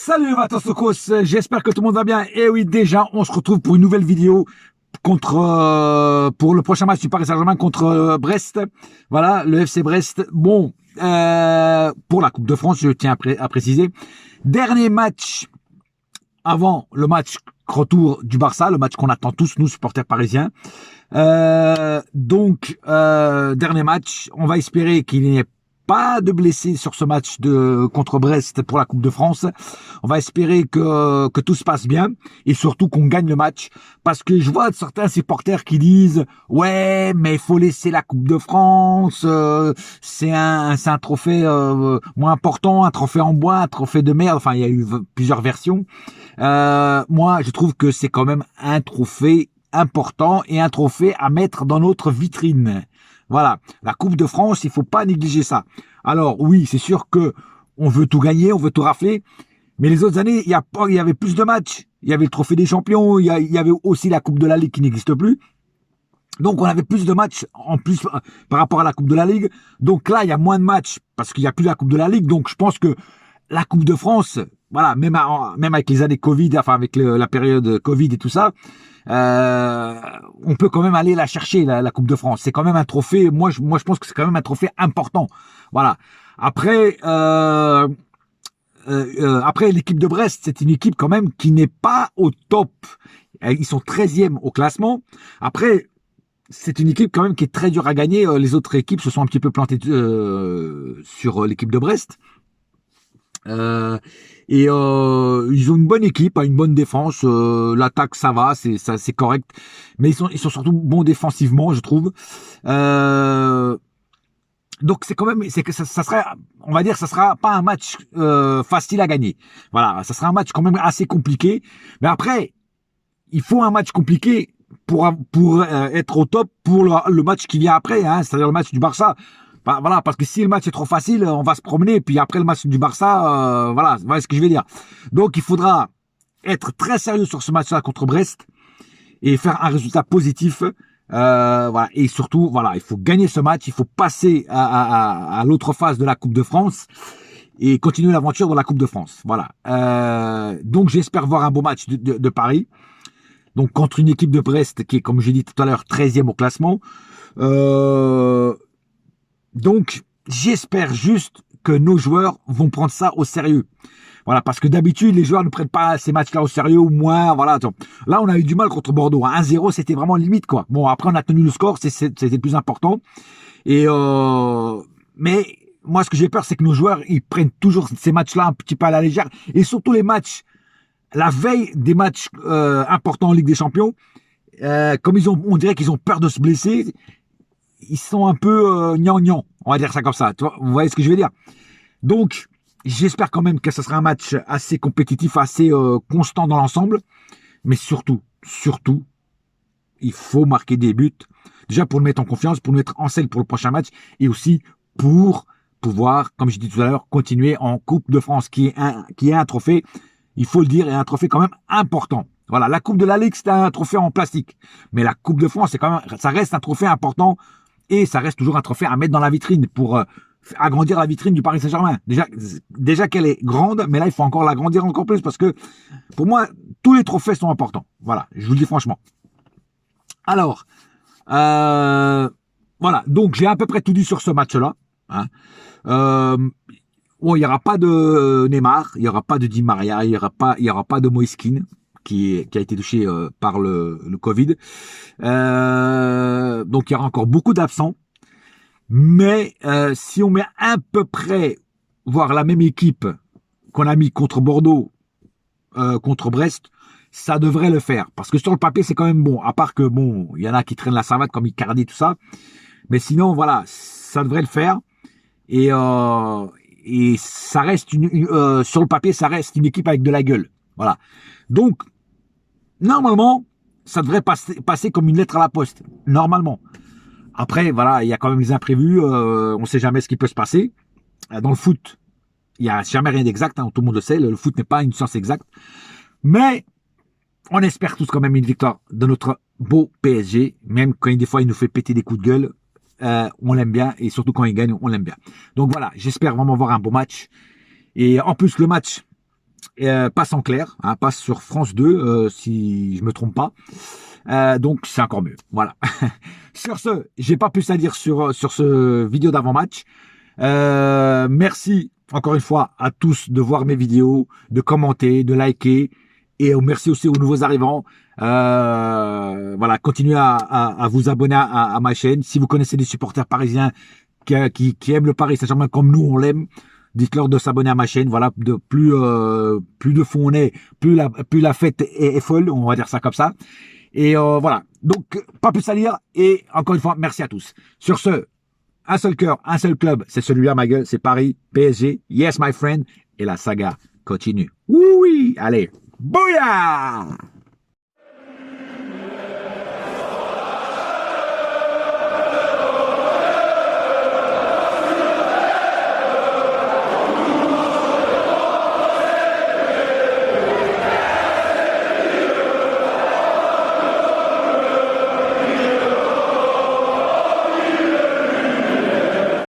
Salut les Vatosokos, j'espère que tout le monde va bien. Et oui, déjà, on se retrouve pour une nouvelle vidéo pour le prochain match du Paris Saint-Germain contre Brest. Voilà, le FC Brest. Bon, pour la Coupe de France, je tiens à préciser. Dernier match avant le match retour du Barça, le match qu'on attend tous, nous, supporters parisiens. Dernier match, on va espérer qu'il n'y ait pas de blessés sur ce match contre Brest pour la Coupe de France. On va espérer que tout se passe bien et surtout qu'on gagne le match, parce que je vois certains supporters qui disent ouais, mais il faut laisser la Coupe de France, c'est un trophée moins important, un trophée en bois, un trophée de merde. Enfin, il y a eu plusieurs versions. Moi, je trouve que c'est quand même un trophée important et un trophée à mettre dans notre vitrine. Voilà, la Coupe de France, il faut pas négliger ça. Alors oui, c'est sûr que on veut tout gagner, on veut tout rafler, mais les autres années, il y avait plus de matchs. Il y avait le Trophée des Champions, il y avait aussi la Coupe de la Ligue qui n'existe plus. Donc on avait plus de matchs en plus par rapport à la Coupe de la Ligue. Donc là, il y a moins de matchs parce qu'il n'y a plus la Coupe de la Ligue. Donc je pense que la Coupe de France, voilà, même avec les années Covid, enfin avec la période Covid et tout ça, on peut quand même aller la chercher, la Coupe de France. C'est quand même un trophée. Moi, je pense que c'est quand même un trophée important. Voilà. Après, l'équipe de Brest, c'est une équipe quand même qui n'est pas au top. Ils sont 13e au classement. Après, c'est une équipe quand même qui est très dure à gagner. Les autres équipes se sont un petit peu plantées sur l'équipe de Brest. Ils ont une bonne équipe, une bonne défense. L'attaque, ça va, c'est correct. Mais ils sont surtout bons défensivement, je trouve. Donc c'est quand même, c'est que ça serait, on va dire, ça sera pas un match facile à gagner. Voilà, ça sera un match quand même assez compliqué. Mais après, il faut un match compliqué pour être au top pour le match qui vient après, hein, c'est-à-dire le match du Barça. Bah, voilà, parce que si le match est trop facile, on va se promener. Puis après le match du Barça, voilà ce que je vais dire. Donc il faudra être très sérieux sur ce match-là contre Brest et faire un résultat positif. Voilà, et surtout, voilà, il faut gagner ce match, il faut passer à l'autre phase de la Coupe de France et continuer l'aventure dans la Coupe de France. Voilà. Donc j'espère voir un beau match de Paris. Donc contre une équipe de Brest qui est, comme j'ai dit tout à l'heure, 13e au classement. Donc j'espère juste que nos joueurs vont prendre ça au sérieux. Voilà, parce que d'habitude, les joueurs ne prennent pas ces matchs-là au sérieux, ou moins, voilà. Là, on a eu du mal contre Bordeaux. 1-0, c'était vraiment limite, quoi. Bon, après, on a tenu le score, c'était le plus important. Mais moi, ce que j'ai peur, c'est que nos joueurs, ils prennent toujours ces matchs-là un petit peu à la légère. Et surtout les matchs, la veille des matchs importants en Ligue des Champions, comme on dirait qu'ils ont peur de se blesser, ils sont un peu gnangnan, on va dire ça comme ça. Tu vois, vous voyez ce que je veux dire? Donc, j'espère quand même que ce sera un match assez compétitif, assez constant dans l'ensemble. Mais surtout, il faut marquer des buts. Déjà pour nous mettre en confiance, pour nous mettre en selle pour le prochain match. Et aussi pour pouvoir, comme je dis tout à l'heure, continuer en Coupe de France, qui est un trophée, il faut le dire, et un trophée quand même important. Voilà, la Coupe de la Ligue, c'est un trophée en plastique. Mais la Coupe de France, ça reste un trophée important. Et ça reste toujours un trophée à mettre dans la vitrine pour agrandir la vitrine du Paris Saint-Germain. Déjà qu'elle est grande, mais là, il faut encore l'agrandir encore plus parce que, pour moi, tous les trophées sont importants. Voilà, je vous le dis franchement. Alors, voilà, donc j'ai à peu près tout dit sur ce match-là. Hein. Bon, il n'y aura pas de Neymar, il n'y aura pas de Di Maria, il n'y aura pas de Moïse Kean qui a été touché par le Covid. Donc il y aura encore beaucoup d'absents. Mais si on met à peu près, voire la même équipe qu'on a mis contre Bordeaux, contre Brest, ça devrait le faire. Parce que sur le papier, c'est quand même bon. À part que, bon, il y en a qui traînent la savate comme Icardi, tout ça. Mais sinon, voilà, ça devrait le faire. Et ça reste sur le papier, ça reste une équipe avec de la gueule. Voilà. Donc, normalement, ça devrait passer comme une lettre à la poste. Normalement. Après, voilà, il y a quand même les imprévus. On ne sait jamais ce qui peut se passer. Dans le foot, il n'y a jamais rien d'exact. Hein, tout le monde le sait. Le foot n'est pas une science exacte. Mais on espère tous quand même une victoire de notre beau PSG. Même quand des fois il nous fait péter des coups de gueule. On l'aime bien. Et surtout quand il gagne, on l'aime bien. Donc voilà, j'espère vraiment voir un beau match. Et en plus, le match passe en clair, hein, passe sur France 2, si je me trompe pas. Donc c'est encore mieux. Voilà. Sur ce, j'ai pas plus à dire sur ce vidéo d'avant-match. Merci encore une fois à tous de voir mes vidéos, de commenter, de liker. Et merci aussi aux nouveaux arrivants. Voilà, continuez à vous abonner à ma chaîne. Si vous connaissez des supporters parisiens qui aiment le Paris Saint-Germain comme nous, on l'aime, dites-leur de s'abonner à ma chaîne. Voilà, plus de fonds on est, plus la fête est folle, on va dire ça comme ça. Et voilà, donc pas plus à dire. Et encore une fois, merci à tous. Sur ce, un seul cœur, un seul club, c'est celui-là, ma gueule, c'est Paris, PSG, yes my friend, et la saga continue. Oui, allez, bouya!